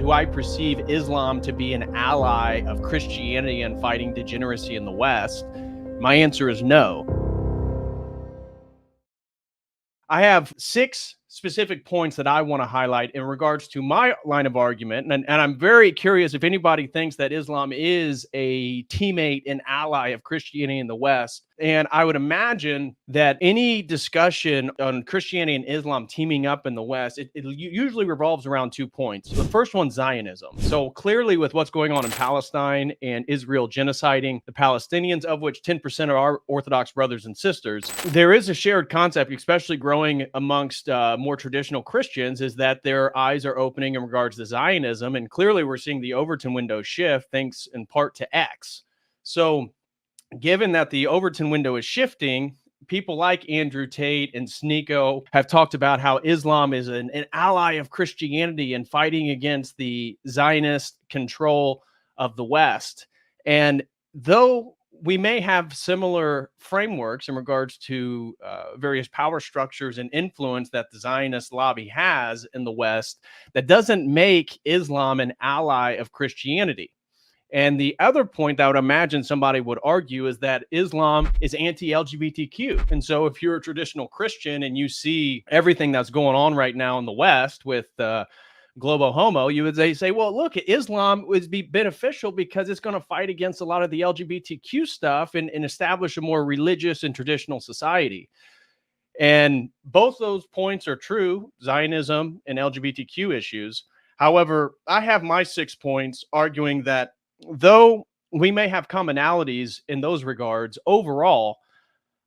do I perceive Islam to be an ally of Christianity in fighting degeneracy in the West? My answer is no. I have 6 specific points that I want to highlight in regards to my line of argument. And I'm very curious if anybody thinks that Islam is a teammate and ally of Christianity in the West. And I would imagine that any discussion on Christianity and Islam teaming up in the West, it usually revolves around 2 points. The first one, Zionism. So clearly with what's going on in Palestine and Israel genociding the Palestinians, of which 10% are our Orthodox brothers and sisters, there is a shared concept, especially growing amongst more traditional Christians, is that their eyes are opening in regards to Zionism. And clearly we're seeing the Overton window shift thanks in part to X. So given that the Overton window is shifting, people like Andrew Tate and Sneeko have talked about how Islam is an ally of Christianity in fighting against the Zionist control of the West. And though we may have similar frameworks in regards to various power structures and influence that the Zionist lobby has in the West, that doesn't make Islam an ally of Christianity. And the other point that I would imagine somebody would argue is that Islam is anti-LGBTQ. And so if you're a traditional Christian and you see everything that's going on right now in the West with global homo, you would say, well, look, Islam would be beneficial because it's going to fight against a lot of the LGBTQ stuff and establish a more religious and traditional society. And both those points are true, Zionism and LGBTQ issues. However, I have my 6 points arguing that though we may have commonalities in those regards, overall,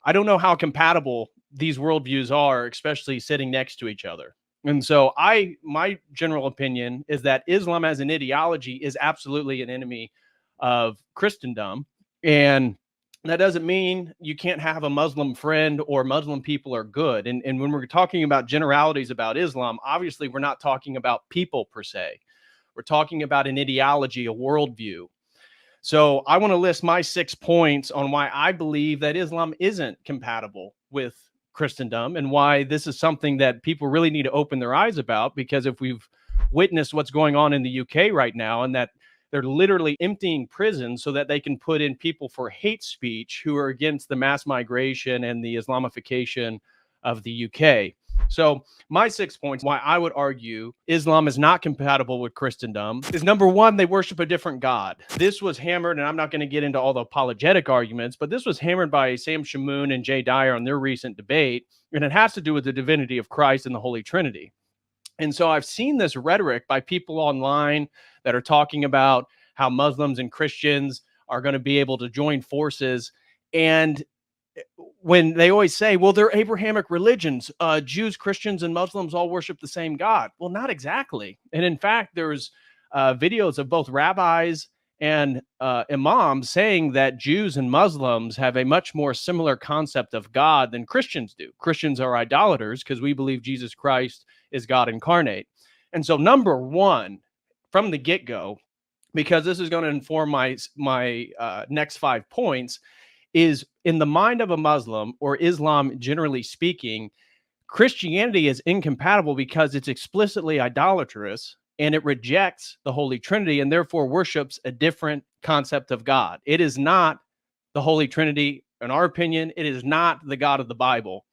I don't know how compatible these worldviews are, especially sitting next to each other. And so my general opinion is that Islam as an ideology is absolutely an enemy of Christendom. And that doesn't mean you can't have a Muslim friend or Muslim people are good. And when we're talking about generalities about Islam, obviously we're not talking about people per se. We're talking about an ideology, a worldview. So I want to list my 6 points on why I believe that Islam isn't compatible with Christendom and why this is something that people really need to open their eyes about, because if we've witnessed what's going on in the UK right now and that they're literally emptying prisons so that they can put in people for hate speech who are against the mass migration and the Islamification of the UK. So my 6 points why I would argue Islam is not compatible with Christendom is, number one, they worship a different God. This was hammered, and I'm not going to get into all the apologetic arguments, but this was hammered by Sam Shamoon and Jay Dyer on their recent debate, and it has to do with the divinity of Christ and the Holy Trinity. And so I've seen this rhetoric by people online that are talking about how Muslims and Christians are going to be able to join forces. And when they always say, well, they're Abrahamic religions, Jews, Christians, and Muslims all worship the same God. Well, not exactly. And in fact, there's videos of both rabbis and imams saying that Jews and Muslims have a much more similar concept of God than Christians do. Christians are idolaters because we believe Jesus Christ is God incarnate. And so number one, from the get-go, because this is going to inform my next 5 points, is in the mind of a Muslim, or Islam generally speaking, Christianity is incompatible because it's explicitly idolatrous and it rejects the Holy Trinity and therefore worships a different concept of God. It is not the Holy Trinity. In our opinion, it is not the God of the Bible.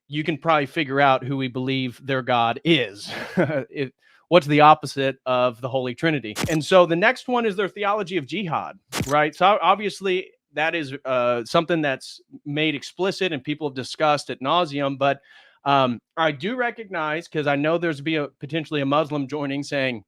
You can probably figure out who we believe their God is. What's the opposite of the Holy Trinity? And so the next one is their theology of jihad, right? So obviously that is something that's made explicit and people have discussed ad nauseum. But I do recognize, because I know there's potentially a Muslim joining saying,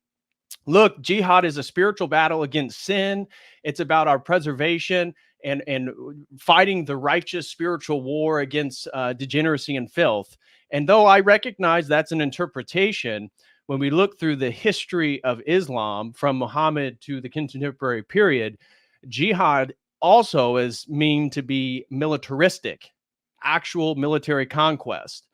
look, jihad is a spiritual battle against sin. It's about our preservation and fighting the righteous spiritual war against degeneracy and filth. And though I recognize that's an interpretation, when we look through the history of Islam from Muhammad to the contemporary period, jihad also is mean to be militaristic, actual military conquest.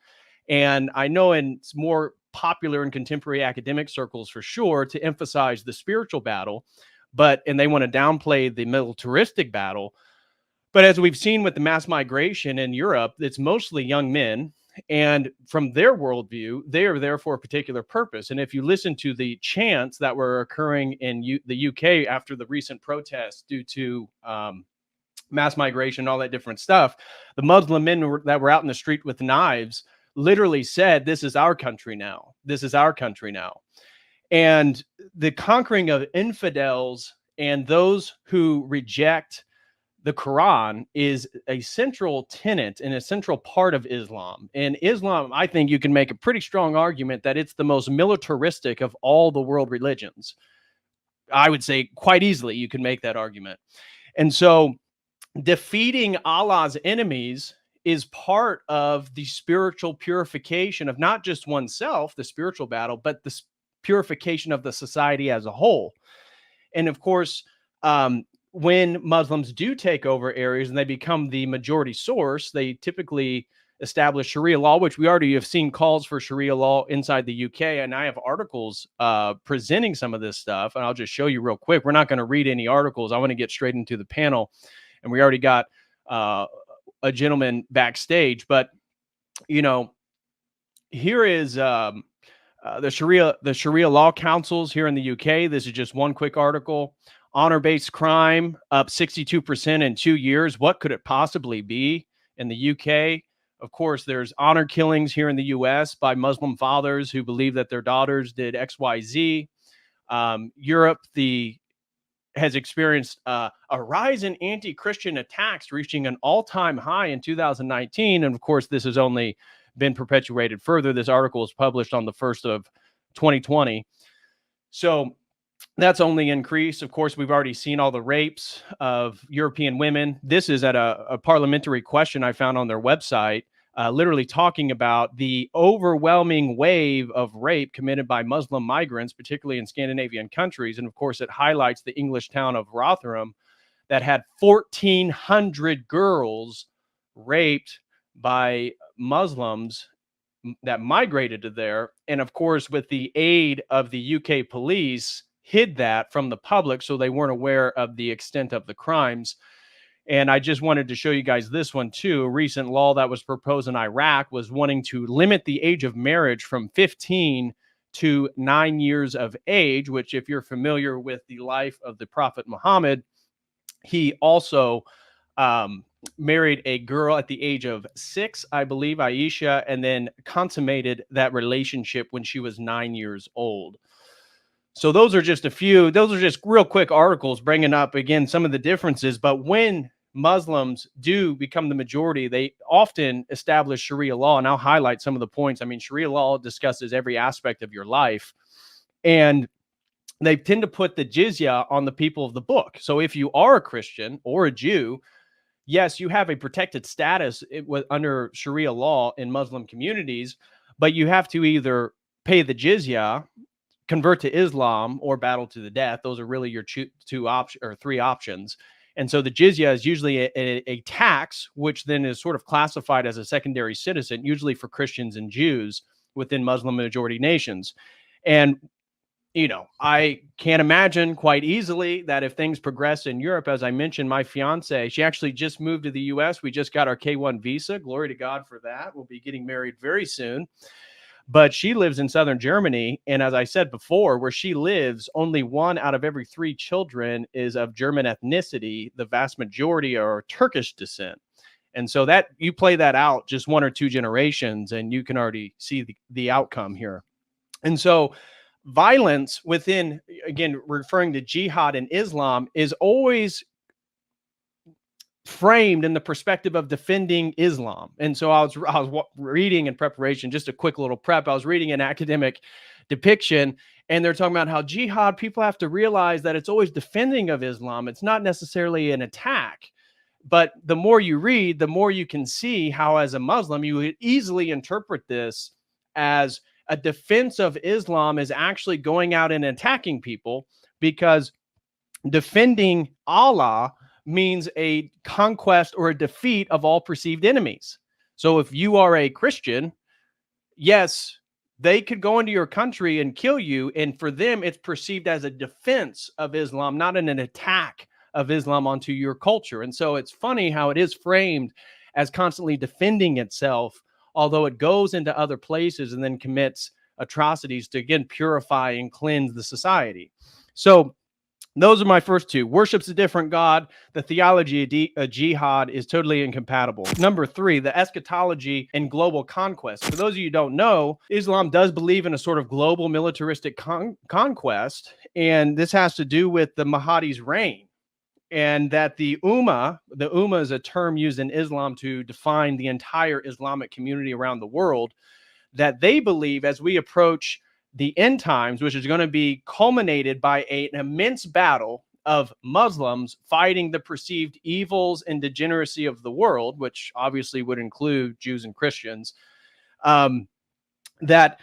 And I know it's more popular in contemporary academic circles for sure to emphasize the spiritual battle, and they want to downplay the militaristic battle. But as we've seen with the mass migration in Europe, it's mostly young men And from their worldview, they are there for a particular purpose. And if you listen to the chants that were occurring in the UK after the recent protests due to mass migration, all that different stuff, the Muslim men that were out in the street with knives literally said, "This is our country now. This is our country now." And the conquering of infidels and those who reject the Quran is a central tenet and a central part of Islam. And Islam, I think you can make a pretty strong argument that it's the most militaristic of all the world religions. I would say quite easily you can make that argument. And so defeating Allah's enemies is part of the spiritual purification of not just oneself, the spiritual battle, but the purification of the society as a whole. And of course, when Muslims do take over areas and they become the majority source, they typically establish Sharia law, which we already have seen calls for Sharia law inside the UK. And I have articles presenting some of this stuff. And I'll just show you real quick. We're not going to read any articles. I want to get straight into the panel. And we already got a gentleman backstage. But, you know, here is the Sharia law councils here in the UK. This is just one quick article. Honor-based crime up 62% in 2 years. What could it possibly be in the UK? Of course, there's honor killings here in the US by Muslim fathers who believe that their daughters did XYZ. Europe has experienced a rise in anti-Christian attacks, reaching an all-time high in 2019. And of course, this has only been perpetuated further. This article was published on the 1st of 2020. So that's only increased. Of course, we've already seen all the rapes of European women. This is at a parliamentary question I found on their website, literally talking about the overwhelming wave of rape committed by Muslim migrants, particularly in Scandinavian countries. And of course, it highlights the English town of Rotherham that had 1,400 girls raped by Muslims that migrated to there. And of course, with the aid of the UK police, hid that from the public so they weren't aware of the extent of the crimes. And I just wanted to show you guys this one too. A recent law that was proposed in Iraq was wanting to limit the age of marriage from 15 to 9 years of age, which if you're familiar with the life of the Prophet Muhammad, he also married a girl at the age of 6, I believe, Aisha, and then consummated that relationship when she was 9 years old. So those are just real quick articles bringing up, again, some of the differences. But when Muslims do become the majority, they often establish Sharia law. And I'll highlight some of the points. I mean, Sharia law discusses every aspect of your life. And they tend to put the jizya on the people of the book. So if you are a Christian or a Jew, yes, you have a protected status under Sharia law in Muslim communities, but you have to either pay the jizya, convert to Islam, or battle to the death. Those are really your three options. And so the jizya is usually a tax, which then is sort of classified as a secondary citizen, usually for Christians and Jews within Muslim majority nations. And, you know, I can't imagine quite easily that if things progress in Europe, as I mentioned, my fiance, she actually just moved to the US. We just got our K-1 visa. Glory to God for that. We'll be getting married very soon. But she lives in southern Germany. And as I said before, where she lives, only 1 out of every 3 children is of German ethnicity. The vast majority are Turkish descent. And so that you play that out just 1 or 2 generations, and you can already see the outcome here. And so violence within, again, referring to jihad in Islam, is always framed in the perspective of defending Islam. And so I was reading in preparation, just a quick little prep. I was reading an academic depiction, and they're talking about how jihad, people have to realize that it's always defending of Islam. It's not necessarily an attack. But the more you read, the more you can see how, as a Muslim, you would easily interpret this as a defense of Islam is actually going out and attacking people, because defending Allah means a conquest or a defeat of all perceived enemies. So if you are a Christian, yes, they could go into your country and kill you. And for them, it's perceived as a defense of Islam, not an attack of Islam onto your culture. And so it's funny how it is framed as constantly defending itself, although it goes into other places and then commits atrocities to, again, purify and cleanse the society. So those are my first two. Worship's a different God. The theology of jihad is totally incompatible. Number three, the eschatology and global conquest. For those of you who don't know, Islam does believe in a sort of global militaristic conquest, and this has to do with the Mahdi's reign. And that the Ummah is a term used in Islam to define the entire Islamic community around the world, that they believe as we approach the end times, which is going to be culminated by an immense battle of Muslims fighting the perceived evils and degeneracy of the world, which obviously would include Jews and Christians, that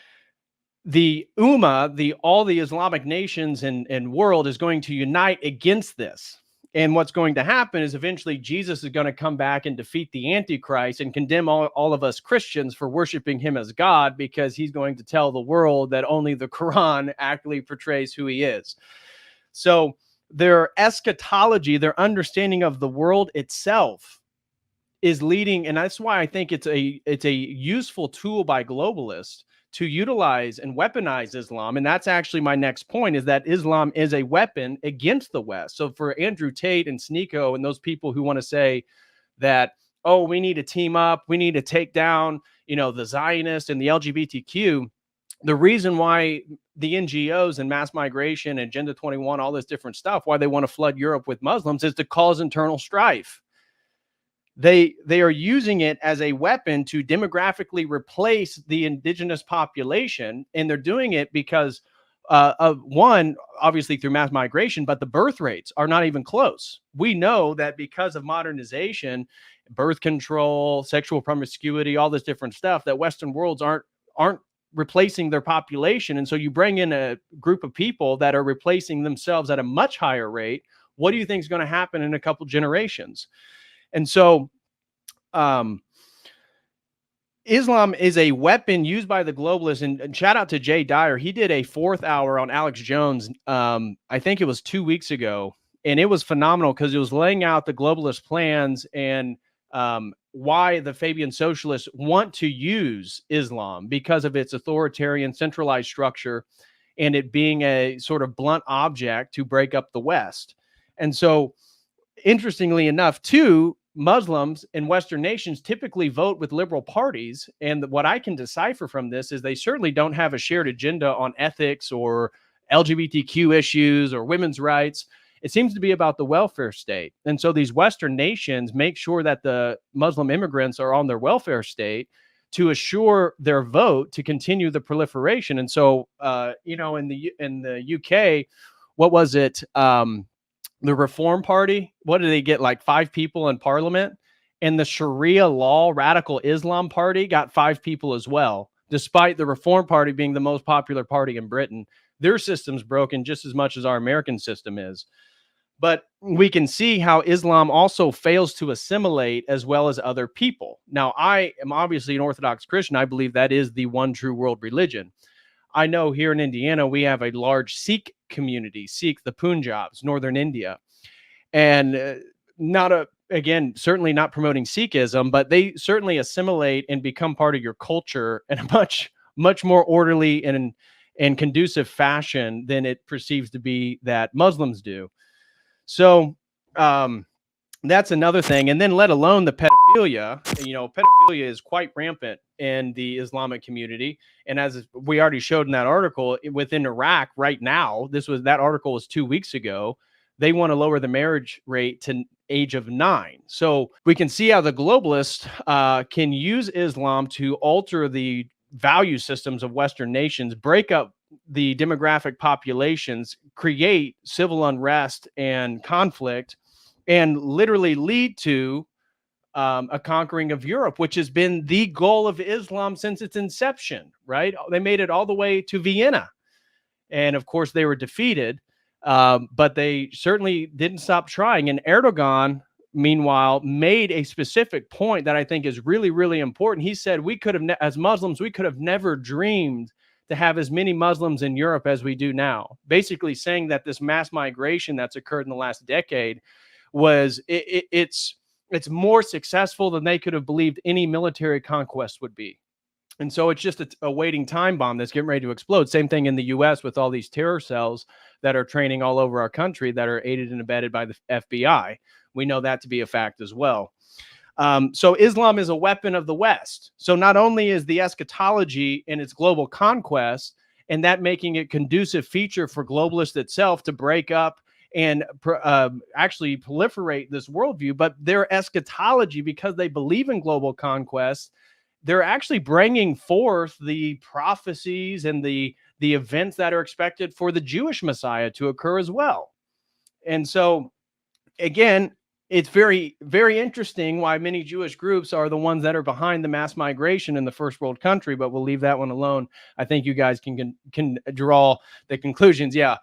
the Ummah, all the Islamic nations and world is going to unite against this. And what's going to happen is eventually Jesus is going to come back and defeat the Antichrist and condemn all of us Christians for worshiping him as God, because he's going to tell the world that only the Quran actually portrays who he is. So their eschatology, their understanding of the world itself, is leading, and that's why I think it's a useful tool by globalists to utilize and weaponize Islam. And that's actually my next point, is that Islam is a weapon against the West. So for Andrew Tate and Sneeko and those people who want to say that, oh, we need to team up, we need to take down, the Zionists and the LGBTQ, the reason why the NGOs and mass migration and Agenda 21, all this different stuff, why they want to flood Europe with Muslims, is to cause internal strife. They are using it as a weapon to demographically replace the indigenous population, and they're doing it because of one, obviously through mass migration, but the birth rates are not even close. We know that because of modernization, birth control, sexual promiscuity, all this different stuff, that Western worlds aren't replacing their population, and so you bring in a group of people that are replacing themselves at a much higher rate. What do you think is going to happen in a couple generations? And so Islam is a weapon used by the globalists. And shout out to Jay Dyer. He did a 4th hour on Alex Jones. I think it was 2 weeks ago. And it was phenomenal because it was laying out the globalist plans and why the Fabian socialists want to use Islam because of its authoritarian centralized structure and it being a sort of blunt object to break up the West. And so, interestingly enough, too, Muslims in Western nations typically vote with liberal parties. And what I can decipher from this is they certainly don't have a shared agenda on ethics or LGBTQ issues or women's rights. It seems to be about the welfare state. And so these Western nations make sure that the Muslim immigrants are on their welfare state to assure their vote to continue the proliferation. And so, in the UK, what was it? The Reform Party, what did they get? Like 5 people in parliament? And the Sharia law radical Islam party got 5 people as well, despite the Reform Party being the most popular party in Britain. Their system's broken just as much as our American system is. But we can see how Islam also fails to assimilate as well as other people. Now, I am obviously an Orthodox Christian. I believe that is the one true world religion. I know here in Indiana, we have a large Sikh community, Sikh, the Punjabs, northern India. And certainly not promoting Sikhism, but they certainly assimilate and become part of your culture in a much, much more orderly and conducive fashion than it perceives to be that Muslims do. So that's another thing. And then let alone the pedophilia. Pedophilia is quite rampant in the Islamic community. And as we already showed in that article, within Iraq right now, that article was 2 weeks ago, they want to lower the marriage rate to age of 9. So we can see how the globalists can use Islam to alter the value systems of Western nations, break up the demographic populations, create civil unrest and conflict, and literally lead to a conquering of Europe, which has been the goal of Islam since its inception, right? They made it all the way to Vienna. And of course, they were defeated, but they certainly didn't stop trying. And Erdogan, meanwhile, made a specific point that I think is really, really important. He said, as Muslims, we could have never dreamed to have as many Muslims in Europe as we do now. Basically saying that this mass migration that's occurred in the last decade it's more successful than they could have believed any military conquest would be. And so it's just a waiting time bomb that's getting ready to explode. Same thing in the US with all these terror cells that are training all over our country that are aided and abetted by the FBI. We know that to be a fact as well. So Islam is a weapon of the West. So not only is the eschatology and its global conquest, and that making it conducive feature for globalists itself to break up and actually proliferate this worldview, but their eschatology, because they believe in global conquest, they're actually bringing forth the prophecies and the events that are expected for the Jewish Messiah to occur as well. And so again, it's very, very interesting why many Jewish groups are the ones that are behind the mass migration in the first world country, but we'll leave that one alone. I think you guys can draw the conclusions. Yeah,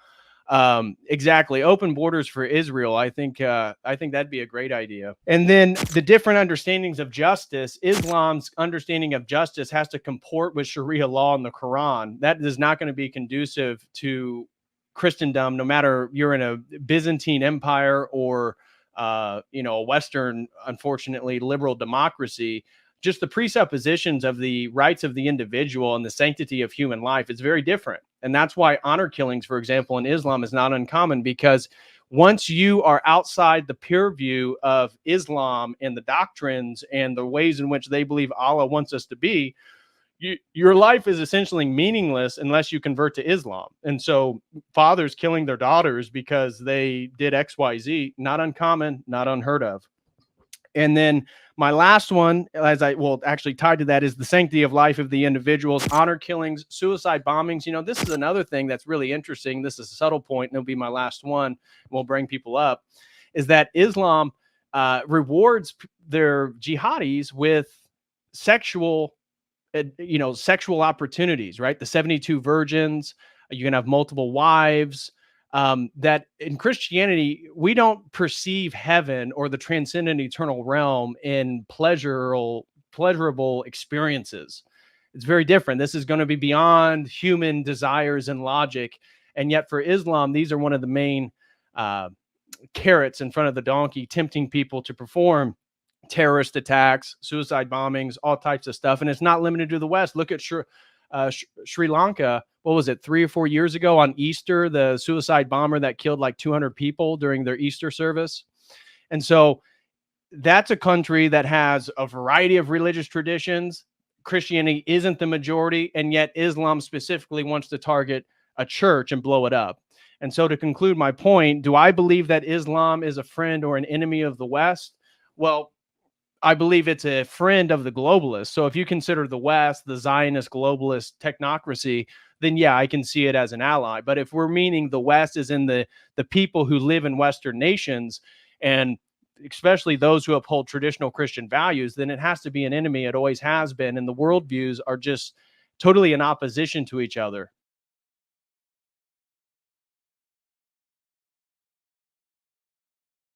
exactly. Open borders for Israel. I think that'd be a great idea. And then the different understandings of justice. Islam's understanding of justice has to comport with Sharia law and the Quran. That is not going to be conducive to Christendom, no matter you're in a Byzantine Empire or a Western, unfortunately, liberal democracy. Just the presuppositions of the rights of the individual and the sanctity of human life is very different. And that's why honor killings, for example, in Islam is not uncommon, because once you are outside the pure view of Islam and the doctrines and the ways in which they believe Allah wants us to be, your life is essentially meaningless unless you convert to Islam. And so fathers killing their daughters because they did XYZ, not uncommon, not unheard of. And then my last one, actually tied to that, is the sanctity of life of the individuals, honor killings, suicide bombings. This is another thing that's really interesting. This is a subtle point, and it'll be my last one. We'll bring people up, is that Islam rewards their jihadis with sexual opportunities, right? The 72 virgins, you can have multiple wives. That in Christianity, we don't perceive heaven or the transcendent eternal realm in pleasurable experiences. It's very different. This is going to be beyond human desires and logic. And yet for Islam, these are one of the main carrots in front of the donkey, tempting people to perform terrorist attacks, suicide bombings, all types of stuff. And it's not limited to the West. Look at Sri Lanka. What was it, 3 or 4 years ago on Easter, the suicide bomber that killed like 200 people during their Easter service. And so that's a country that has a variety of religious traditions. Christianity isn't the majority, and yet Islam specifically wants to target a church and blow it up. And so to conclude my point, do I believe that Islam is a friend or an enemy of the West? Well, I believe it's a friend of the globalists. So if you consider the West, the Zionist globalist technocracy, then yeah, I can see it as an ally. But if we're meaning the West is in the people who live in Western nations, and especially those who uphold traditional Christian values, then it has to be an enemy. It always has been. And the worldviews are just totally in opposition to each other.